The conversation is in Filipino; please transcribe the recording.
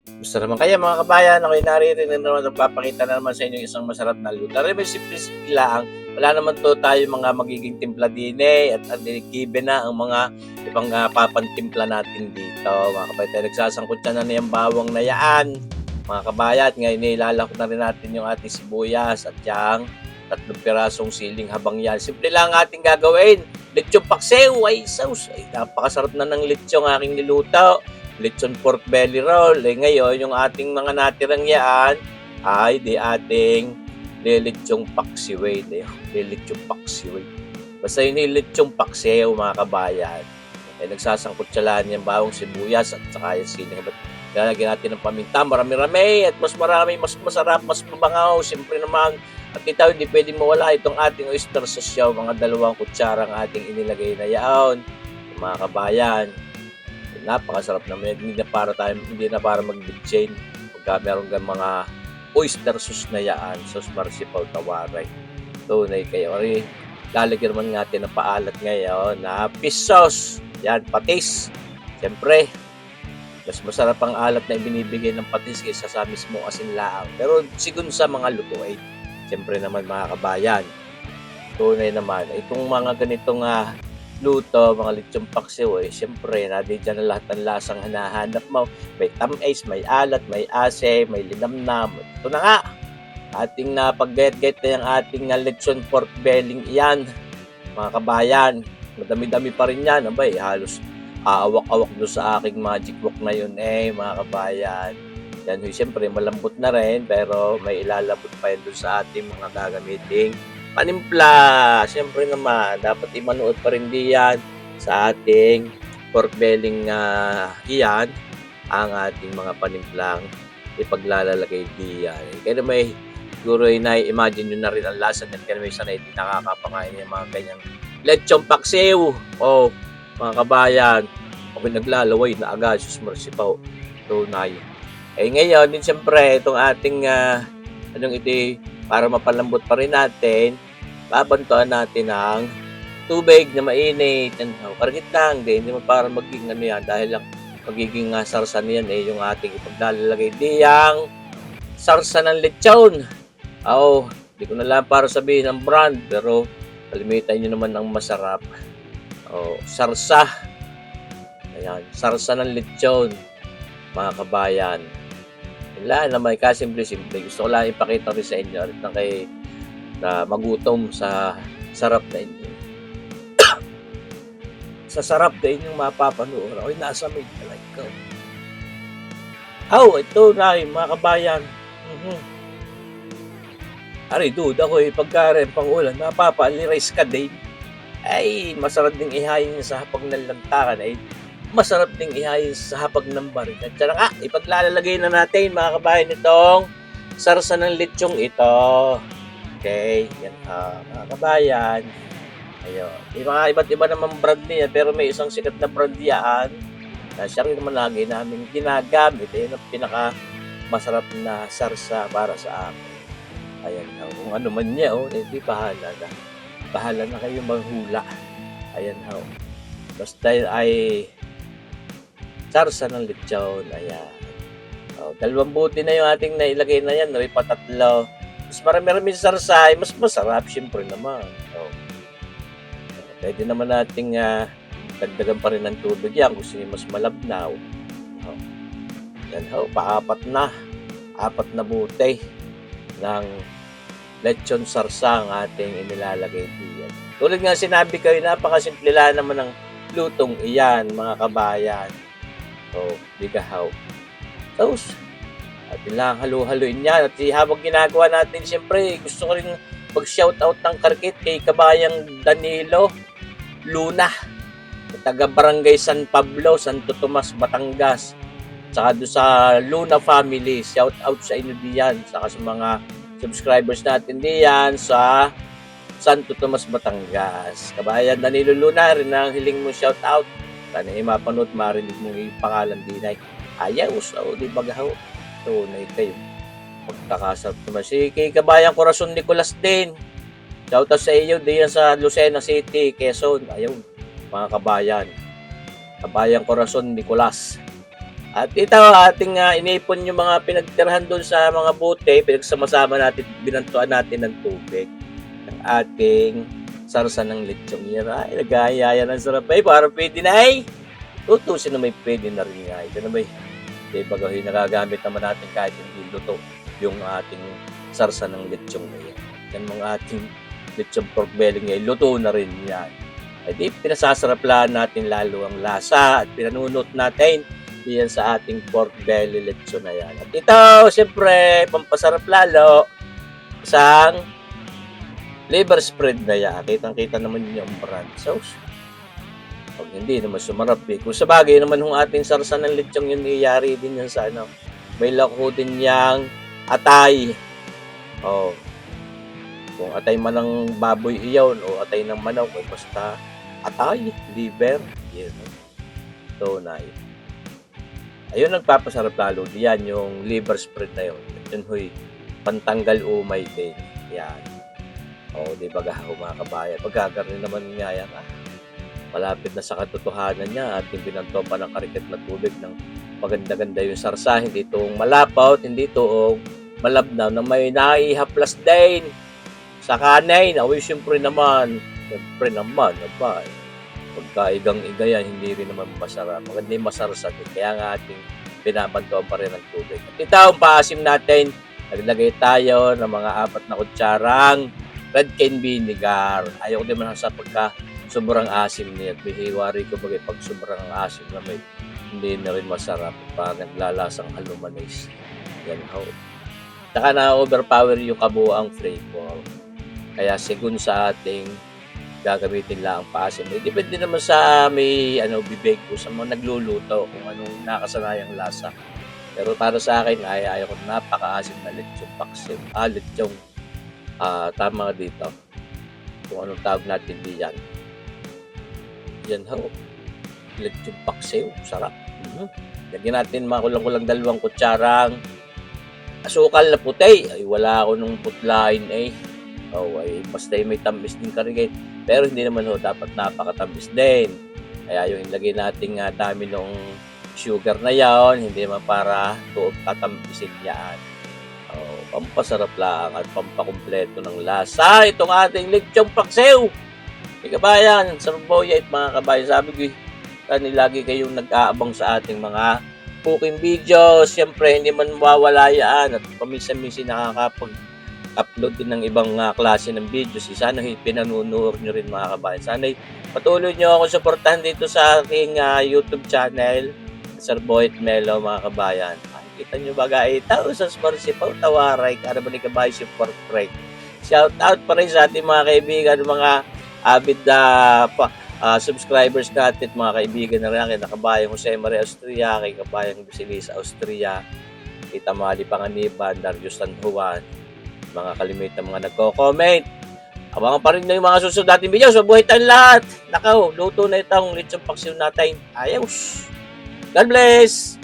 Gusto naman kaya mga kabayan, ako'y naririnig na naman nagpapakita na naman sa inyo isang masarap na luto. Alam mo, simple-simple lang. Wala naman to tayo mga magiging timpla din at given na ang mga ibang papantimpla natin dito. Mga kabayan, nagsasangkot na yung bawang na yaan. Mga kabayan, ngayon ilalakot na rin natin yung ating sibuyas at yung 3 pirasong siling habang yan. Simple lang ating gagawin. Lechong paksiw, ay sauce. Ay, napakasarap na ng lechong aking niluto. Lechon pork belly roll. Ngayon, yung ating mga natirang yaan ay di ating lelechong paksiway. Lelechong paksiway. Basta yun yung lechong paksiw, mga kabayan. Nagsasangkot siya yung bawang sibuyas at saka yung siling. Lalagyan natin ng paminta, marami-rami at mas marami, mas masarap, mas mabangaw. Siyempre naman, at ito, hindi pwedeng mawala itong ating oyster sauce, mga 2 kutsara ang ating inilagay na yaon. Mga kabayan, napakasarap naman. Hindi na para mag-chain. Pagka meron kang mga oyster sauce na yaan, sauce marsipal tawaray. Tunay kayo. Lalagyan naman natin ng paalat ngayon na fish sauce. Yan, patis. Siyempre, mas masarap ang alat na ibinibigay ng patis kaysa sa mismo asinlaang. Pero sigun sa mga lutuin. Siyempre naman mga kabayan, tunay naman, itong mga ganitong luto, mga lechong paksiw, siyempre, dyan na lahat ng lasang hinahanap mo. May tamis, may alat, may ase, may linamnam. Ito na nga, ating napag-get-get na yung ating lechon pork belly iyan, mga kabayan. Madami-dami pa rin yan, abay, halos aawak-awak doon sa aking magic wok na yun mga kabayan. Yan, siyempre, malambot na rin, pero may ilalabot pa yun doon sa ating mga gagamiting panimpla. Siyempre naman, dapat imanood pa rin diyan sa ating pork belly iyan, ang ating mga panimplang ipaglalagay diyan. Kaya may siguro na-imagine nyo na rin ang lasa niyan, kaya may sanay din nakakapangain yung mga ganyang lechong paksiw. Mga kabayan, ako naglalaway na agad, sus marsipaw, tunay. Ngayon, din siyempre, itong ating para mapalambot pa rin natin, babantuan natin ng tubig na mainit. Kargit lang, hindi mo para maging yan, dahil lang magiging sarsa niyan yung ating ipaglalagay diyang sarsa ng lechon. Hindi ko na lang para sabihin ang brand, pero kalimitan nyo naman ang masarap. Sarsa. Ayan, sarsa ng lechon, mga kabayan. Wala naman, kasimple-simple. Gusto ko lang ipakita rin sa inyo at na magutom sa sarap na inyo. Sa sarap na inyong mapapanood. Ako'y nasa may like ko. Ito na mga kabayan. Ari, dude, ako'y pagka-rin pang-ulan, napapalirais ka din. Ay, masarap ding ihayin sa hapag ng lantakan. Masarap ding ihayin sa hapag ng barik. At siya nga, ipaglalagay na natin mga kabayan itong sarsa ng lechong ito. Okay, yan mga kabayan. Ayun. Yung mga iba't iba namang brand niya, pero may isang sikat na brand yan na siya rin naman lagi namin ginagamit. Ayun ang pinaka masarap na sarsa para sa akin. Ayan, kung ano man niya, hindi bahala na. Bahala na kayo manghula. Ayan, basta ay sarsa ng lechon. Ayan. 2 buti na yung ating nailagay na yan. Patatlo. Mas marami-rami sarsa, mas masarap, syempre naman. Pwede naman nating dagdagan pa rin ng tubig yan kung sino mas malabnaw. Yan, pa-4 na buti ng lechon sarsa ang ating inilalagay diyan. Tulad nga sinabi kayo, napakasimple lang naman ng lutong iyan, mga kabayan. Bigahaw. At lang halu-haluin yan. At habang ginagawa natin, siyempre, gusto ko rin mag-shoutout ng karkit kay kabayang Danilo Luna, taga Barangay San Pablo, Santo Tomas, Batangas. Saka doon sa Luna family, shoutout sa inyo diyan. Saka sa mga subscribers natin diyan sa Santo Tomas, Batangas. Kabayan Danilo Luna, rin ang hiling mo shoutout. Sana mapanood, marinig mo yung pangalan dinay. Ayaw, di bagahaw. Tunay kayo. Pagkakasarap naman. Si kay kabayang Corazon Nicolas din. Shoutout sa iyo diyan sa Lucena City, Quezon. Ayun, mga kabayan. Kabayang Corazon Nicolas. At ito, ating inipon yung mga pinagtirahan doon sa mga bote, pinagsama-sama natin, binantuan natin ng tubig ng ating sarsa ng lechong yan. Ay, nag-aayaya ng sarap ay, parang pwede na ay. Tutusin na may pwede na rin nga. Ito na may, diba gawin, nagagamit naman natin kahit hindi luto yung ating sarsa ng lechong na yan. Yan mga ating lechong pork belly ngayon, luto na rin yan. Ay di, pinasasarap lang natin lalo ang lasa at pinanunot natin yan sa ating pork belly lechon na yan. At ito, siyempre, pampasarap lalo, isang liver spread na yan. Kitang-kita naman yung brand sauce. Pag hindi naman sumarap eh. Kung sa bagay naman yung ating sarsa ng lechong yun, iyari din yan sa ano. May lako din yang atay. Oh. Kung atay man ng baboy iyon o atay ng manok, o basta atay, liver, yun. Tunay. Ayun, nagpapasarap lalo diyan yung liver spread na yun. Yun huy, pantanggal umay din. Yan. O, di ba mga kabayan? Pagkagarin naman nga yan, malapit na sa katotohanan niya at yung binanto pa ng karikat na tubig ng maganda-ganda yung sarsa. Hindi itong malapaw, hindi itong malabnaw na may naihaplas din sa kanay. Uy, siyempre naman, abay. Pagkaigang-iga yan, hindi rin naman masarap. Maganda yung masarsa din. Kaya nga ating binabantuan pa rin ng tubig. At ito, ang paasim natin, naglagay tayo ng mga 4 na kutsarang red cane vinegar. Ayaw ko din man sa pagka sobrang asim niya. At bihiwari ko bagay pag sobrang asim na may hindi na rin masarap. Pag naglalasang alumanis. Yan ho. Saka na-overpower yung kabuang flavor. Kaya sigun sa ating gagamitin lang ang paasim. Depende naman sa may bibig ko sa mga nagluluto kung anong nakasanayang lasa. Pero para sa akin ay ayaw ko napakaasim na lechong paksiw. Lechong tama dito. Kung anong tawag natin diyan. Yan ho. Lechong paksiw. Sarap. Lagyan natin mga kulang-kulang 2 kutsarang asukal na puti. Ay wala ako nung putlain eh. Ay basta may tamis din karigay. Pero hindi naman dapat napakatamis din. Kaya yung ilagay nating dami ng sugar na yan, hindi naman para tatampisin yan. Pampasarap lang at pampakumpleto ng lasa. Itong ating lechong paksiw. Mga kabayan, sarboyet mga kabayan. Sabi ko, lagi kayong nag-aabang sa ating mga cooking videos. Siyempre, hindi man mawawala yan. At paminsan-minsan nakakapag-upload din ng ibang klase ng videos. Sana pinanunood nyo rin mga kabayan. Sana patuloy nyo ako suportahan dito sa aking YouTube channel, Sir Boyet Melo mga kabayan. Kita nyo ba guys? Tao sa Sparsipaw, tawaray, karaba ni kabayan si Pork. Shout out pa rin sa ating mga kaibigan, mga avid subscribers natin, mga kaibigan na rin, kay kabayang Jose Maria Austria, kay kabayang Basilisa Austria, kita Mali Panganiban, Darius San Juan, mga kalimit na mga nagko-comment. Abangan pa rin na yung mga susunod natin video. So, buhay tayong lahat. Nakaw, luto na itong lechong paksiw natin. Ayos. God bless!